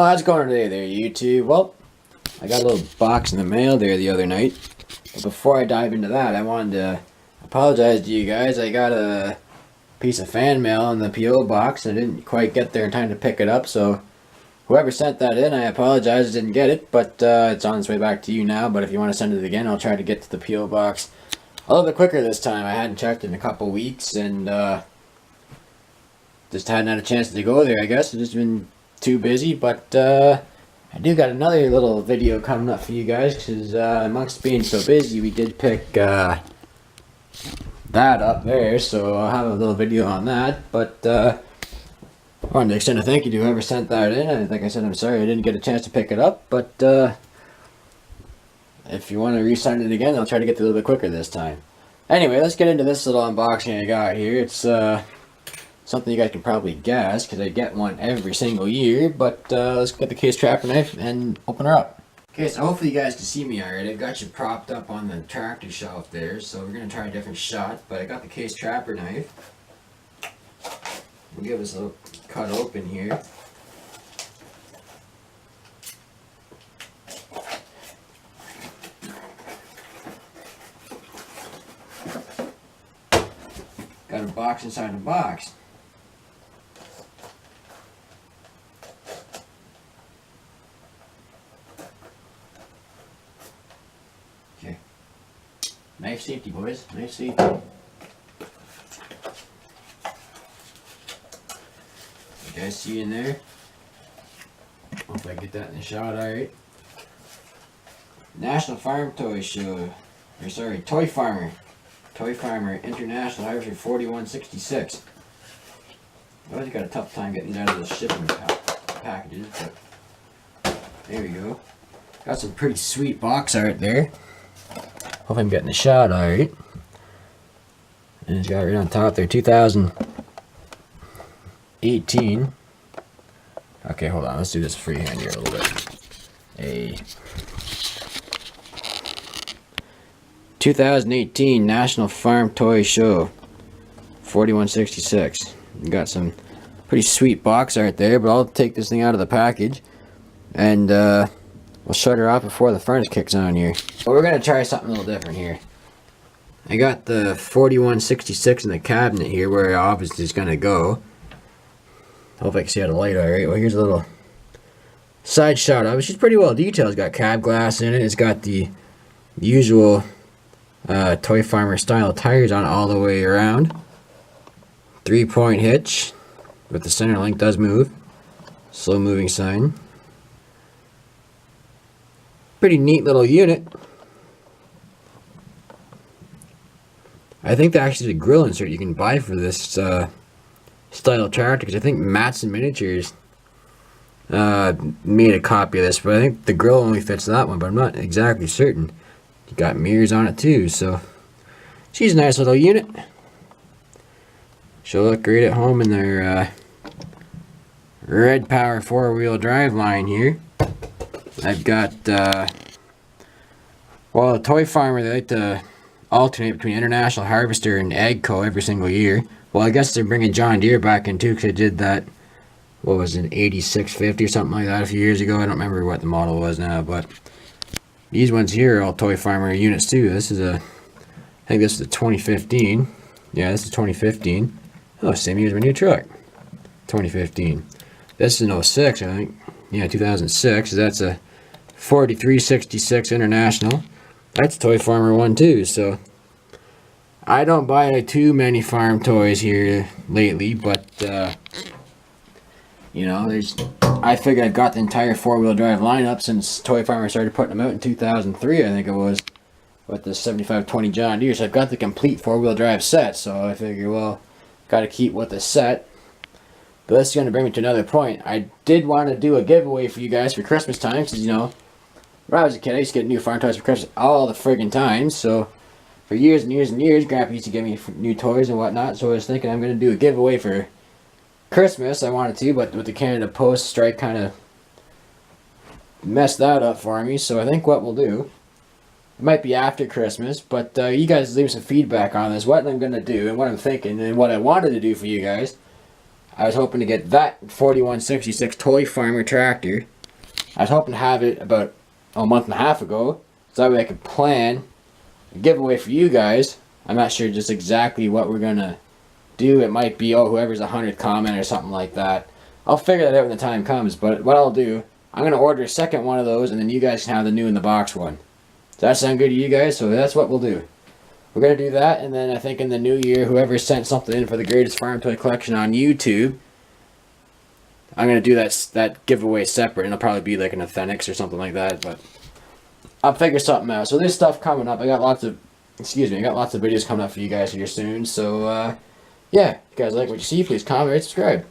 Oh, how's it going today there, YouTube? Well, I got a little box in the mail there the other night. But before I dive into that, I wanted to apologize to you guys. I got a piece of fan mail in the P.O. box. I didn't quite get there in time to pick it up, so whoever sent that in, I apologize I didn't get it, but it's on its way back to you now. But if you want to send it again, I'll try to get to the P.O. box a little bit quicker this time. I hadn't checked in a couple weeks, and just hadn't had a chance to go there, I guess. I've just been too busy, but I do got another little video coming up for you guys, because amongst being so busy, we did pick that up there, so I'll have a little video on that. But I wanted to extend a thank you to whoever sent that in. And like I said, I'm sorry I didn't get a chance to pick it up, but if you want to resend it again, I'll try to get it a little bit quicker this time. Anyway, let's get into this little unboxing I got here. It's something you guys can probably guess, because I get one every single year, but let's get the case trapper knife and open her up. Okay, so hopefully you guys can see me alright. I've got you propped up on the tractor shelf there, so we're going to try a different shot, but I got the case trapper knife. We'll give this a little cut open here. Got a box inside the box. Okay. Knife safety, boys. Knife safety. You guys see in there? Hope I get that in the shot alright. National Farm Toy Show. Or sorry, Toy Farmer. Toy Farmer International Harvester 4166. I always got a tough time getting these out of the shipping packages, but there we go. Got some pretty sweet box art there. Hope I'm getting the shot alright. And it's got right on top there, 2018. Okay, hold on, let's do this freehand here a little bit. 2018 National Farm Toy Show 4166. You got some pretty sweet box art there, but I'll take this thing out of the package and we'll shut her off before the furnace kicks on here. But we're gonna try something a little different here. I got the 4166 in the cabinet here where it obviously is gonna go. Hope I can see out of the light alright. Well, here's a little side shot of it. She's pretty well detailed. It's got cab glass in it. It's got the usual Toy Farmer style tires on all the way around. 3-point hitch, but the center link does move. Slow moving sign. Pretty neat little unit. I think that actually is a grill insert you can buy for this style tractor, because I think Matson Miniatures made a copy of this, but I think the grill only fits that one, but I'm not exactly certain. You got mirrors on it too, so she's a nice little unit. She'll look great at home in their Red Power 4-wheel drive line here. I've got well, a Toy Farmer, they like to alternate between International Harvester and AGCO every single year. Well, I guess they're bringing John Deere back in too, because they did that, what was it, 8650 or something like that a few years ago. I don't remember what the model was now, but these ones here are all Toy Farmer units too. This is I think this is a 2015. Yeah, this is 2015. Oh, same year as my new truck. 2015. This is an 06, I think. Yeah, 2006. That's a 4366 International. That's Toy Farmer one too. So I don't buy too many farm toys here lately, but you know, I figured I've got the entire 4-wheel drive lineup since Toy Farmer started putting them out in 2003, I think it was, with the 7520 John Deere. So I've got the complete 4-wheel drive set, so I figure, well, got to keep with the set. But this is going to bring me to another point. I did want to do a giveaway for you guys for Christmas time, because, you know, when I was a kid, I used to get new farm toys for Christmas all the friggin' time. So for years and years and years, Grandpa used to give me new toys and whatnot. So I was thinking I'm going to do a giveaway for Christmas. I wanted to, but with the Canada Post strike kind of messed that up for me. So I think what we'll do, it might be after Christmas, but you guys leave some feedback on this, what I'm going to do and what I'm thinking and what I wanted to do for you guys. I was hoping to get that 4166 Toy Farmer tractor. I was hoping to have it about a month and a half ago, so that way I could plan a giveaway for you guys. I'm not sure just exactly what we're gonna do. It might be, oh, whoever's 100th comment or something like that. I'll figure that out when the time comes, but what I'll do, I'm gonna order a second one of those, and then you guys can have the new in the box one. Does that sound good to you guys? So that's what we'll do. We're going to do that, and then I think in the new year, whoever sent something in for the greatest farm toy collection on YouTube, I'm going to do that giveaway separate, and it'll probably be like an Authenix or something like that, but I'll figure something out. So there's stuff coming up. I got lots of videos coming up for you guys here soon, so yeah, if you guys like what you see, please comment, rate, subscribe.